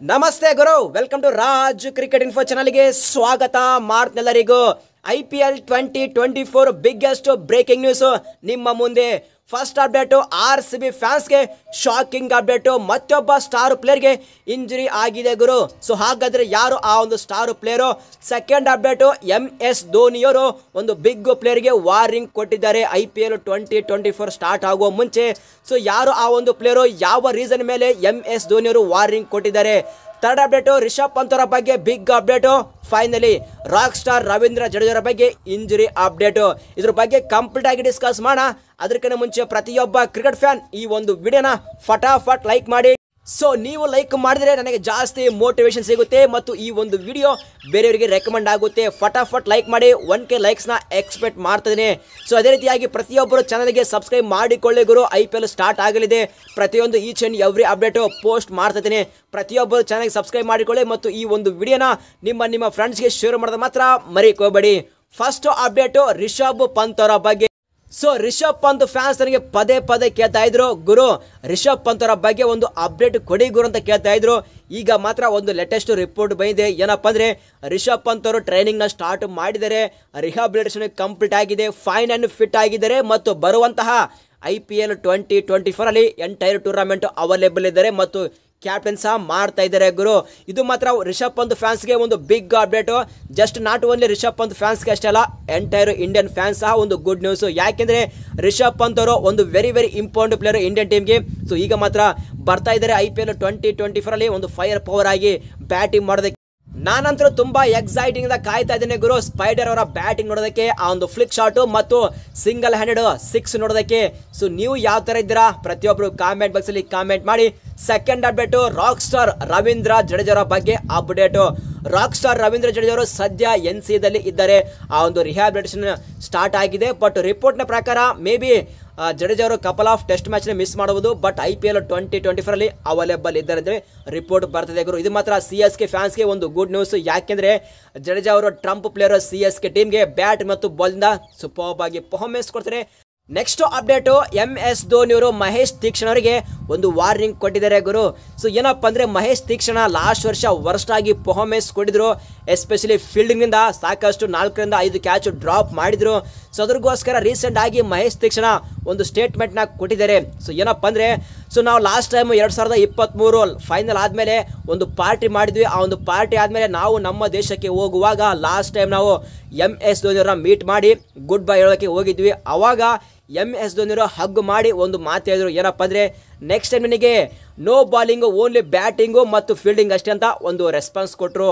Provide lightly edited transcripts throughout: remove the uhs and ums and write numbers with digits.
ನಮಸ್ತೆ ಗುರು, welcome to Raj cricket info ಚಾನಲ್ಗೆ ಸ್ವಾಗತ ಮಾಡ್ತನೆಲ್ಲರಿಗೂ. IPL 2024 ಬಿಗ್ಗೆಸ್ಟ್ ಬ್ರೇಕಿಂಗ್ ನ್ಯೂಸ್ ನಿಮ್ಮ ಮುಂದೆ. ಫಸ್ಟ್ ಅಪ್ಡೇಟು RCB ಫ್ಯಾನ್ಸ್ಗೆ ಶಾಕಿಂಗ್ ಅಪ್ಡೇಟು, ಮತ್ತೊಬ್ಬ ಸ್ಟಾರ್ ಪ್ಲೇಯರ್ಗೆ ಇಂಜುರಿ ಆಗಿದೆ ಗುರು. ಸೊ ಹಾಗಾದ್ರೆ ಯಾರು ಆ ಒಂದು star player? Second update MS ಧೋನಿಯವರು ಒಂದು ಬಿಗ್ ಪ್ಲೇಯರ್ಗೆ ವಾರ್ನಿಂಗ್ ಕೊಟ್ಟಿದ್ದಾರೆ IPL 2024 ಸ್ಟಾರ್ಟ್ ಆಗುವ ಮುಂಚೆ. ಸೊ ಯಾರು ಆ ಒಂದು ಪ್ಲೇಯರು, ಯಾವ ರೀಸನ್ ಮೇಲೆ MS ಧೋನಿಯವರು ವಾರ್ನಿಂಗ್ ಕೊಟ್ಟಿದ್ದಾರೆ? ಥರ್ಡ್ ಅಪ್ಡೇಟು ರಿಷಬ್ ಪಂತ್ ಅವರ ಬಗ್ಗೆ big update. Finally rock star Ravindra Jadeja ಬಗ್ಗೆ ಇಂಜುರಿ ಅಪ್ಡೇಟು. ಇದ್ರ ಬಗ್ಗೆ ಕಂಪ್ಲೀಟ್ ಆಗಿ ಡಿಸ್ಕಸ್ ಮಾಡೋಣ. ಅದಕ್ಕಿಂತ ಮುಂಚೆ ಪ್ರತಿಯೊಬ್ಬ ಕ್ರಿಕೆಟ್ ಫ್ಯಾನ್ ಈ ಒಂದು ವಿಡಿಯೋನ ಫಟಾಫಟ್ ಲೈಕ್ ಮಾಡಿ. ಸೊ ನೀವು ಲೈಕ್ ಮಾಡಿದ್ರೆ ನನಗೆ ಜಾಸ್ತಿ ಮೋಟಿವೇಶನ್ ಸಿಗುತ್ತೆ ಮತ್ತು ಈ ಒಂದು ವಿಡಿಯೋ ಬೇರೆಯವರಿಗೆ ರೆಕಮೆಂಡ್ ಆಗುತ್ತೆ. ಫಟಾಫಟ್ ಲೈಕ್ ಮಾಡಿ. 1K ಲೈಕ್ಸ್ನ ಎಕ್ಸ್ಪೆಕ್ಟ್ ಮಾಡ್ತಿದ್ದೀನಿ. ಸೊ ಅದೇ ರೀತಿಯಾಗಿ ಪ್ರತಿಯೊಬ್ಬರು ಚಾನಲ್ಗೆ ಸಬ್ಸ್ಕ್ರೈಬ್ ಮಾಡಿಕೊಳ್ಳಿ ಗುರು. IPL ಸ್ಟಾರ್ಟ್ ಆಗಲಿದೆ. ಪ್ರತಿಯೊಂದು each and every update post ಮಾಡ್ತಿದ್ದೀನಿ. ಪ್ರತಿಯೊಬ್ಬರು ಚಾನಲ್ಗೆ ಸಬ್ಸ್ಕ್ರೈಬ್ ಮಾಡಿಕೊಳ್ಳಿ ಮತ್ತು ಈ ಒಂದು ವಿಡಿಯೋನ ನಿಮ್ಮ ಫ್ರೆಂಡ್ಸ್ಗೆ ಶೇರ್ ಮಾಡೋದು ಮಾತ್ರ ಮರಿಕೋಬೇಡಿ. ಫಸ್ಟ್ ಅಪ್ಡೇಟು ರಿಷಬ್ ಪಂತ್ ಅವರ ಬಗ್ಗೆ. ಸೊ ರಿಷಬ್ ಪಂತ್ ಫ್ಯಾನ್ಸ್ ನನಗೆ ಪದೇ ಕೇಳ್ತಾ ಇದ್ರು, ಗುರು ರಿಷಬ್ ಪಂತ್ ಅವರ ಬಗ್ಗೆ ಒಂದು ಅಪ್ಡೇಟ್ ಕೊಡಿ ಗುರು ಅಂತ ಕೇಳ್ತಾ ಇದ್ರು. ಈಗ ಮಾತ್ರ ಒಂದು ಲೇಟೆಸ್ಟ್ ರಿಪೋರ್ಟ್ ಬಂದಿದೆ. ಏನಪ್ಪ ಅಂದರೆ ರಿಷಬ್ ಪಂತ್ ಅವರು ಟ್ರೈನಿಂಗ್ನ ಸ್ಟಾರ್ಟ್ ಮಾಡಿದ್ದಾರೆ, ರಿಹಾಬಿಲಿಟೇಷನ್ ಕಂಪ್ಲೀಟ್ ಆಗಿದೆ, ಫೈನ್ ಆ್ಯಂಡ್ ಫಿಟ್ ಆಗಿದ್ದಾರೆ ಮತ್ತು ಬರುವಂತಹ IPL 2024 ಅಲ್ಲಿ ಎಂಟೈರ್ ಟೂರ್ನಮೆಂಟ್ ಅವೈಲೇಬಲ್ ಇದ್ದಾರೆ ಮತ್ತು ಕ್ಯಾಪ್ಟನ್ ಸಹ ಮಾಡ್ತಾ ಇದ್ದಾರೆ ಗುರು. ಇದು ಮಾತ್ರ ರಿಷಬ್ ಪಂತ್ ಫ್ಯಾನ್ಸ್ಗೆ ಒಂದು big update. Just not only Rishabh Pant ಫ್ಯಾನ್ಸ್ಗೆ ಅಷ್ಟೇ ಅಲ್ಲ, ಎಂಟೈರ್ ಇಂಡಿಯನ್ ಫ್ಯಾನ್ಸ್ ಸಹ ಒಂದು ಗುಡ್ ನ್ಯೂಸು. ಯಾಕೆಂದರೆ ರಿಷಬ್ ಪಂತ್ ಅವರು ಒಂದು ವೆರಿ ಇಂಪಾರ್ಟೆಂಟ್ ಪ್ಲೇಯರ್ ಇಂಡಿಯನ್ ಟೀಮ್ಗೆ. ಸೊ ಈಗ ಮಾತ್ರ ಬರ್ತಾ ಇದ್ದಾರೆ IPL 2024 ಅಲ್ಲಿ ಒಂದು ಫೈರ್ ಪವರ್ ಆಗಿ ಬ್ಯಾಟಿಂಗ್ ಮಾಡೋದಕ್ಕೆ. ನಾನಂತರೂ ತುಂಬಾ ಎಕ್ಸೈಟಿಂಗ್ ಇಂದ ಕಾಯ್ತಾ ಇದ್ದೇನೆ ಗುರು, ಸ್ಪೈಡರ್ ಅವರ ಬ್ಯಾಟಿಂಗ್ ನೋಡೋದಕ್ಕೆ, ಆ ಒಂದು ಫ್ಲಿಕ್ ಶಾಟ್ ಮತ್ತು ಸಿಂಗಲ್ ಹ್ಯಾಂಡೆಡ್ 6 ನೋಡೋದಕ್ಕೆ. ಸೊ ನೀವು ಯಾವ ತರ ಇದ್ದೀರಾ ಪ್ರತಿಯೊಬ್ಬರು ಕಾಮೆಂಟ್ ಬಾಕ್ಸ್ ಅಲ್ಲಿ ಕಾಮೆಂಟ್ ಮಾಡಿ. Second update rock star Ravindra Jadeja ಬಗ್ಗೆ update. Rock star Ravindra Jadeja ಅವರು ಸದ್ಯ NC ದಲ್ಲಿ ಇದ್ದಾರೆ. ಆ ಒಂದು ರಿಹ್ಯಾಬಿಲಿಟೇಷನ್ ಸ್ಟಾರ್ಟ್ ಆಗಿದೆ. ಬಟ್ ರಿಪೋರ್ಟ್ನ ಪ್ರಕಾರ ಮೇ ಬಿ ಜಡೇಜಾ ಅವರು ಕಪಲ್ ಆಫ್ ಟೆಸ್ಟ್ ಮ್ಯಾಚ್ನ ಮಿಸ್ ಮಾಡಬಹುದು. ಬಟ್ IPL 2024 ಅಲ್ಲಿ ಅವೈಲೇಬಲ್ ಇದ್ದಾರೆ ಅಂದರೆ ರಿಪೋರ್ಟ್ ಬರ್ತಿದೆ ಗುರು. ಇದು ಮಾತ್ರ CSK ಫ್ಯಾನ್ಸ್ಗೆ ಒಂದು ಗುಡ್ ನ್ಯೂಸ್. ಯಾಕೆಂದರೆ ಜಡೇಜಾ ಅವರು ಟ್ರಂಪ್ ಪ್ಲೇಯರ್ CSK ಟೀಮ್ಗೆ ಬ್ಯಾಟ್ ಮತ್ತು ಬಾಲ್ನಿಂದ ಸೂಪರ್ಬ್ ಆಗಿ ಪರ್ಫಾರ್ಮೆನ್ಸ್ ಕೊಡ್ತಾರೆ. Next update MS ಧೋನಿಯವರು Mahesh Theekshana ಅವರಿಗೆ ಒಂದು ವಾರ್ನಿಂಗ್ ಕೊಟ್ಟಿದ್ದಾರೆ ಗುರು. ಸೊ ಏನಪ್ಪ ಅಂದರೆ ಮಹೇಶ್ ತೀಕ್ಷಣ ಲಾಸ್ಟ್ ವರ್ಷ ವರ್ಸ್ಟ್ ಆಗಿ ಪರ್ಫಾರ್ಮೆನ್ಸ್ ಕೊಟ್ಟಿದ್ರು. ಎಸ್ಪೆಷಲಿ ಫೀಲ್ಡಿಂಗಿಂದ ಸಾಕಷ್ಟು 4 ರಿಂದ 5 ಕ್ಯಾಚ್ ಡ್ರಾಪ್ ಮಾಡಿದ್ರು. ಸೊ ಅದ್ರಗೋಸ್ಕರ ರೀಸೆಂಟ್ ಆಗಿ ಮಹೇಶ್ ತೀಕ್ಷಣ ಒಂದು ಸ್ಟೇಟ್ಮೆಂಟ್ನ ಕೊಟ್ಟಿದ್ದಾರೆ. ಸೊ ಏನಪ್ಪ ಅಂದರೆ ನಾವು ಲಾಸ್ಟ್ ಟೈಮ್ 2023 ಫೈನಲ್ ಆದಮೇಲೆ ಒಂದು ಪಾರ್ಟಿ ಮಾಡಿದ್ವಿ. ಆ ಒಂದು ಪಾರ್ಟಿ ಆದಮೇಲೆ ನಾವು ನಮ್ಮ ದೇಶಕ್ಕೆ ಹೋಗುವಾಗ ಲಾಸ್ಟ್ ಟೈಮ್ ನಾವು MS ಧೋನಿಯವರನ್ನ ಮೀಟ್ ಮಾಡಿ ಗುಡ್ ಬೈ ಹೇಳೋಕ್ಕೆ ಹೋಗಿದ್ವಿ. ಅವಾಗ MS ಧೋನಿಯವರು ಹಗ್ ಮಾಡಿ ಒಂದು ಮಾತು ಹೇಳಿದ್ರು. ಏನಪ್ಪ ಅಂದರೆ ನೆಕ್ಸ್ಟ್ ಟೈಮ್ ನಿನಗೆ ನೋ ಬಾಲಿಂಗು, ಓನ್ಲಿ ಬ್ಯಾಟಿಂಗು ಮತ್ತು ಫೀಲ್ಡಿಂಗ್ ಅಷ್ಟೇ ಅಂತ ಒಂದು ರೆಸ್ಪಾನ್ಸ್ ಕೊಟ್ಟರು.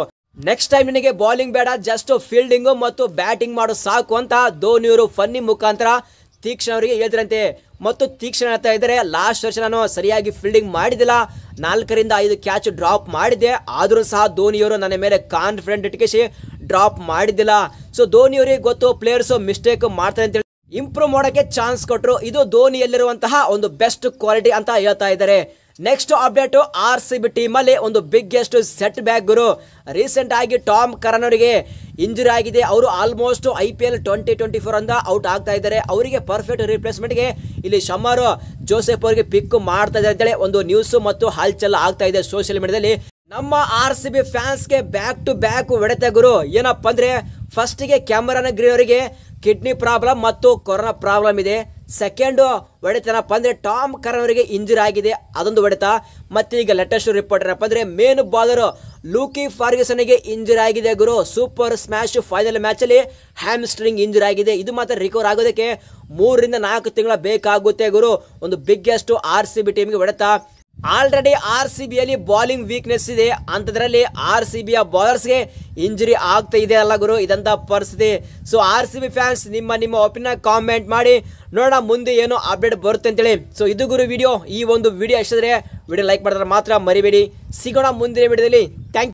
ನೆಕ್ಸ್ಟ್ ಟೈಮ್ ನಿನಗೆ ಬಾಲಿಂಗ್ ಬೇಡ, ಜಸ್ಟ್ ಫೀಲ್ಡಿಂಗು ಮತ್ತು ಬ್ಯಾಟಿಂಗ್ ಮಾಡೋ ಸಾಕು ಅಂತ ಧೋನಿಯವರು ಫನ್ನಿ ಮುಖಾಂತರ ತೀಕ್ಷಣ ಅವರಿಗೆ ಹೇಳಿದ್ರಂತೆ. ಮತ್ತು ತೀಕ್ಷಣ ಹೇಳ್ತಾ ಇದ್ದಾರೆ, ಲಾಸ್ಟ್ ವರ್ಷ ನಾನು ಸರಿಯಾಗಿ ಫೀಲ್ಡಿಂಗ್ ಮಾಡಿದ್ದಿಲ್ಲ, 4 ರಿಂದ 5 ಕ್ಯಾಚ್ ಡ್ರಾಪ್ ಮಾಡಿದ್ದೆ, ಆದರೂ ಸಹ ಧೋನಿಯವರು ನನ್ನ ಮೇಲೆ ಕಾನ್ಫಿಡೆಂಟ್ ಇಟ್ಕೇಸಿ ಡ್ರಾಪ್ ಮಾಡಿದ್ದಿಲ್ಲ. ಸೊ ಧೋನಿಯವರಿಗೆ ಗೊತ್ತು ಪ್ಲೇಯರ್ಸ್ ಮಿಸ್ಟೇಕ್ ಮಾಡ್ತಾರೆ ಅಂತೇಳಿ ಇಂಪ್ರೂವ್ ಮಾಡೋಕ್ಕೆ ಚಾನ್ಸ್ ಕೊಟ್ಟರು. ಇದು ಧೋನಿಯಲ್ಲಿರುವಂತಹ ಒಂದು ಬೆಸ್ಟ್ ಕ್ವಾಲಿಟಿ ಅಂತ ಹೇಳ್ತಾ ಇದ್ದಾರೆ. ನೆಕ್ಸ್ಟ್ ಅಪ್ಡೇಟು RCB ಟೀಮಲ್ಲಿ ಒಂದು ಬಿಗ್ಗೆಸ್ಟ್ ಸೆಟ್ ಬ್ಯಾಕ್ ಗುರು. ರೀಸೆಂಟ್ ಆಗಿ ಟಾಮ್ ಕರನ್ ಅವರಿಗೆ ಇಂಜುರಿ ಆಗಿದೆ. ಅವರು ಆಲ್ಮೋಸ್ಟ್ IPL 2024 ಅಂತ ಔಟ್ ಆಗ್ತಾ ಇದ್ದಾರೆ. ಅವರಿಗೆ ಪರ್ಫೆಕ್ಟ್ ರಿಪ್ಲೇಸ್ಮೆಂಟ್ಗೆ ಇಲ್ಲಿ ಶಮರ್ ಜೋಸೆಫ್ ಅವರಿಗೆ ಪಿಕ್ ಮಾಡ್ತಾ ಇದ್ದಾರೆ ಅಂತೇಳಿ ಒಂದು ನ್ಯೂಸ್ ಮತ್ತು ಹಾಲ್ಚಲ್ ಆಗ್ತಾ ಇದೆ ಸೋಷಿಯಲ್ ಮೀಡಿಯಾದಲ್ಲಿ. ನಮ್ಮ RCB ಫ್ಯಾನ್ಸ್ಗೆ ಬ್ಯಾಕ್ ಟು ಬ್ಯಾಕ್ ಹೊಡೆತ ಗುರು. ಏನಪ್ಪ ಅಂದರೆ ಫಸ್ಟಿಗೆ ಕ್ಯಾಮರಾನ ಗ್ರೀನ್ ಅವರಿಗೆ ಕಿಡ್ನಿ ಪ್ರಾಬ್ಲಮ್ ಮತ್ತು ಕೊರೋನಾ ಪ್ರಾಬ್ಲಮ್ ಇದೆ. ಸೆಕೆಂಡು ಹೊಡೆತನಪ್ಪ ಅಂದರೆ ಟಾಮ್ ಕರನ್ ಅವರಿಗೆ ಇಂಜುರಿ ಆಗಿದೆ, ಅದೊಂದು ಹೊಡೆತ. ಮತ್ತು ಈಗ ಲೇಟೆಸ್ಟ್ ರಿಪೋರ್ಟ್ ಏನಪ್ಪ ಅಂದರೆ ಮೇನ್ ಬಾಲರ್ ಲೂಕಿ ಫಾರ್ಗ್ಯೂಸನ್ಗೆ ಇಂಜುರಿ ಆಗಿದೆ ಗುರು. ಸೂಪರ್ ಸ್ಮ್ಯಾಶ್ ಫೈನಲ್ ಮ್ಯಾಚಲ್ಲಿ ಹ್ಯಾಮ್ಸ್ಟ್ರಿಂಗ್ ಇಂಜುರಿ ಆಗಿದೆ. ಇದು ಮಾತ್ರ ರಿಕವರ್ ಆಗೋದಕ್ಕೆ 3 ರಿಂದ 4 ತಿಂಗಳ ಬೇಕಾಗುತ್ತೆ ಗುರು. ಒಂದು ಬಿಗ್ಗೆಸ್ಟ್ RCB ಟೀಮ್ಗೆ ಹೊಡೆತ. ಆಲ್ರೆಡಿ RCBಯಲ್ಲಿ ಬಾಲಿಂಗ್ ವೀಕ್ನೆಸ್ ಇದೆ, ಅಂಥದ್ರಲ್ಲಿ RCBಯ ಬಾಲರ್ಸ್ಗೆ ಇಂಜುರಿ ಆಗ್ತಾ ಇದೆ ಅಲ್ಲ ಗುರು, ಇದಂತ ಪರಿಸ್ಥಿತಿ. ಸೊ RCB ಫ್ಯಾನ್ಸ್ ನಿಮ್ಮ ಒಪಿನಿಯನ್ ಕಾಮೆಂಟ್ ಮಾಡಿ, ನೋಡೋಣ ಮುಂದೆ ಏನೋ ಅಪ್ಡೇಟ್ ಬರುತ್ತೆ ಅಂತೇಳಿ. ಸೊ ಇದು ಗುರು ವಿಡಿಯೋ. ಈ ಒಂದು ವಿಡಿಯೋ ಇಷ್ಟಿದ್ರೆ ವಿಡಿಯೋ ಲೈಕ್ ಮಾಡಿದ್ರೆ ಮಾತ್ರ ಮರಿಬೇಡಿ. ಸಿಗೋಣ ಮುಂದಿನ ವಿಡಿಯೋದಲ್ಲಿ. Thank you.